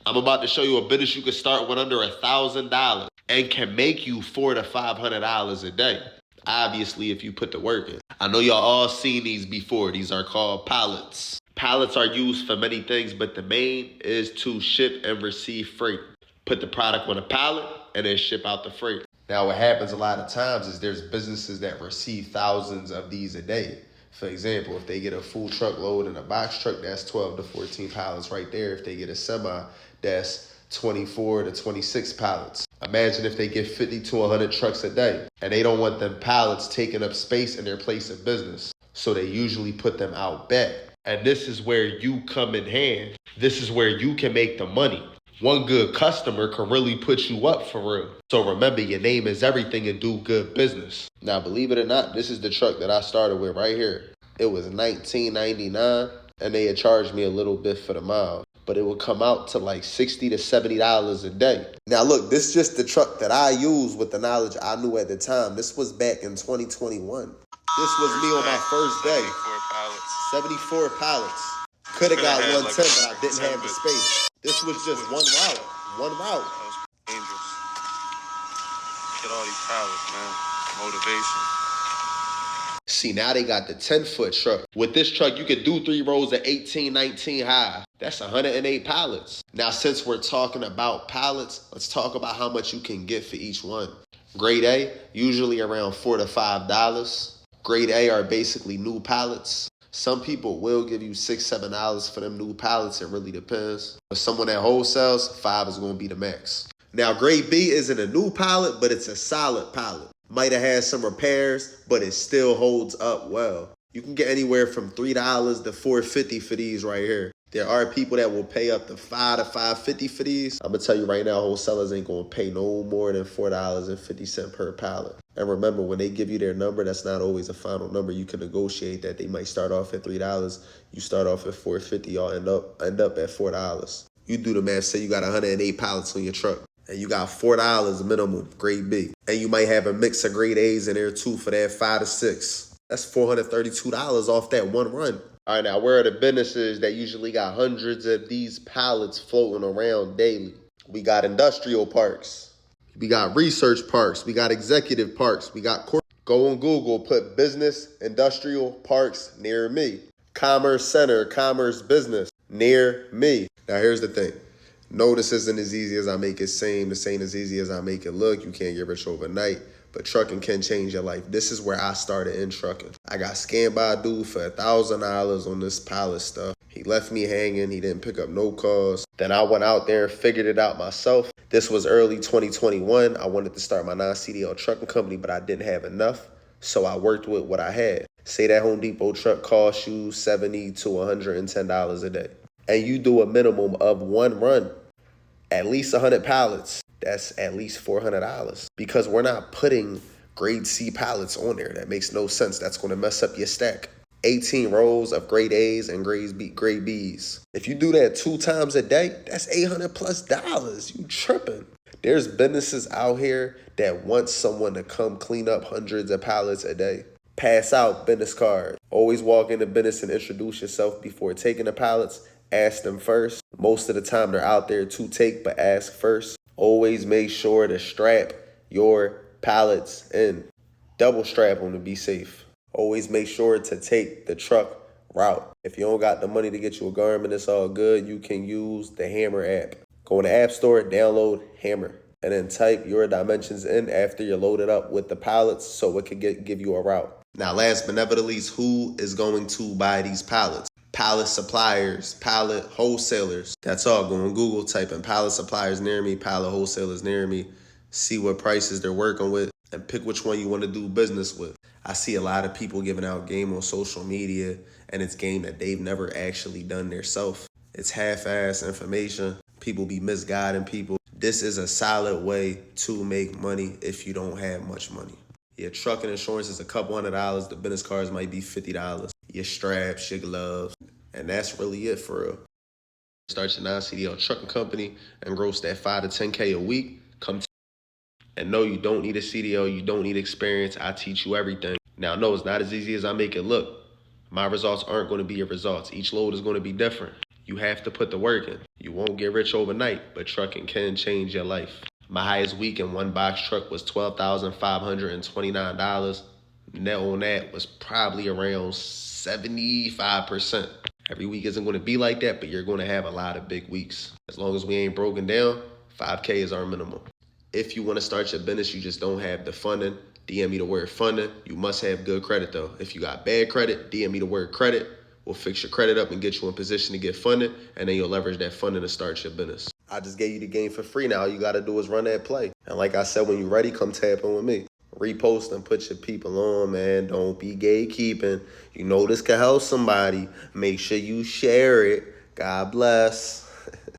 I'm about to show you a business you can start with under $1,000 and can make you $400 to $500 a day. Obviously, if you put the work in. I know y'all all seen these before. These are called pallets. Pallets are used for many things, but the main is to ship and receive freight. Put the product on a pallet and then ship out the freight. Now, what happens a lot of times is there's businesses that receive thousands of these a day. For example, if they get a full truckload in a box truck, that's 12 to 14 pallets right there. If they get a semi, that's 24 to 26 pallets. Imagine if they get 50 to 100 trucks a day, and they don't want them pallets taking up space in their place of business. So they usually put them out back. And this is where you come in hand. This is where you can make the money. One good customer can really put you up for real. So remember, your name is everything and do good business. Now, believe it or not, this is the truck that I started with right here. It was $19.99, and they had charged me a little bit for the miles. But it would come out to like $60 to $70 a day. Now look, this is just the truck that I used with the knowledge I knew at the time. This was back in 2021. This was me on my first day. 74 pallets. Could have got 110, but I didn't have the space. This was just one route. One route. That was dangerous. Get all these pallets, man. Motivation. See, now they got the 10-foot truck. With this truck, you could do 3 rows of 18, 19 high. That's 108 pallets. Now, since we're talking about pallets, let's talk about how much you can get for each one. Grade A, usually around $4 to $5. Grade A are basically new pallets. Some people will give you $6, $7 for them new pallets. It really depends. For someone that wholesales, $5 is going to be the max. Now, grade B isn't a new pallet, but it's a solid pallet. Might have had some repairs, but it still holds up well. You can get anywhere from $3 to $4.50 for these right here. There are people that will pay up to $5 to $5.50 for these. I'm going to tell you right now, wholesalers ain't going to pay no more than $4.50 per pallet. And remember, when they give you their number, that's not always a final number. You can negotiate that. They might start off at $3. You start off at $4.50. Y'all end up at $4. You do the math. Say you got 108 pallets on your truck. And you got $4 minimum, grade B. And you might have a mix of grade A's in there too for that 5 to 6. That's $432 off that one run. All right, now where are the businesses that usually got hundreds of these pallets floating around daily? We got industrial parks. We got research parks. We got executive parks. We got go on Google, put business industrial parks near me. Commerce center, commerce business near me. Now here's the thing. No, this isn't as easy as I make it seem. This ain't as easy as I make it look. You can't get rich overnight. But trucking can change your life. This is where I started in trucking. I got scammed by a dude for $1,000 on this pallet stuff. He left me hanging. He didn't pick up no calls. Then I went out there and figured it out myself. This was early 2021. I wanted to start my non-CDL trucking company, but I didn't have enough. So I worked with what I had. Say that Home Depot truck costs you $70 to $110 a day. And you do a minimum of one run. At least 100 pallets, that's at least $400 because we're not putting grade C pallets on there. That makes no sense. That's going to mess up your stack. 18 rows of grade A's and grade B's. If you do that 2 times a day, that's $800+. You tripping. There's businesses out here that want someone to come clean up hundreds of pallets a day. Pass out business cards. Always walk into business and introduce yourself before taking the pallets. Ask them first. Most of the time they're out there to take, but ask first. Always make sure to strap your pallets in. Double strap them to be safe. Always make sure to take the truck route. If you don't got the money to get you a Garmin, it's all good. You can use the Hammer app. Go in the App Store, download Hammer, and then type your dimensions in after you're loaded up with the pallets so it can give you a route. Now, last but never least, who is going to buy these pallets? Pallet suppliers, pallet wholesalers. That's all. Go on Google, type in pallet suppliers near me, pallet wholesalers near me, see what prices they're working with, and pick which one you want to do business with. I see a lot of people giving out game on social media, and it's game that they've never actually done themselves. It's half-ass information. People be misguiding people. This is a solid way to make money if you don't have much money. Your trucking insurance is a couple $100. The business cards might be $50. Your straps, your gloves, and that's really it for real. Start your non-CDL trucking company and gross that 5 to 10K a week. Come to and no, you don't need a CDL. You don't need experience. I teach you everything. Now, no, it's not as easy as I make it look. My results aren't going to be your results. Each load is going to be different. You have to put the work in. You won't get rich overnight, but trucking can change your life. My highest week in one box truck was $12,529. Net on that was probably around 75%. Every week isn't going to be like that, but you're going to have a lot of big weeks. As long as we ain't broken down, 5K is our minimum. If you want to start your business, you just don't have the funding, DM me the word funding. You must have good credit though. If you got bad credit, DM me the word credit. We'll fix your credit up and get you in position to get funded, and then you'll leverage that funding to start your business. I just gave you the game for free. Now all you got to do is run that play. And like I said, when you're ready, come tap in with me. Repost and put your people on, man. Don't be gatekeeping. You know this can help somebody. Make sure you share it. God bless.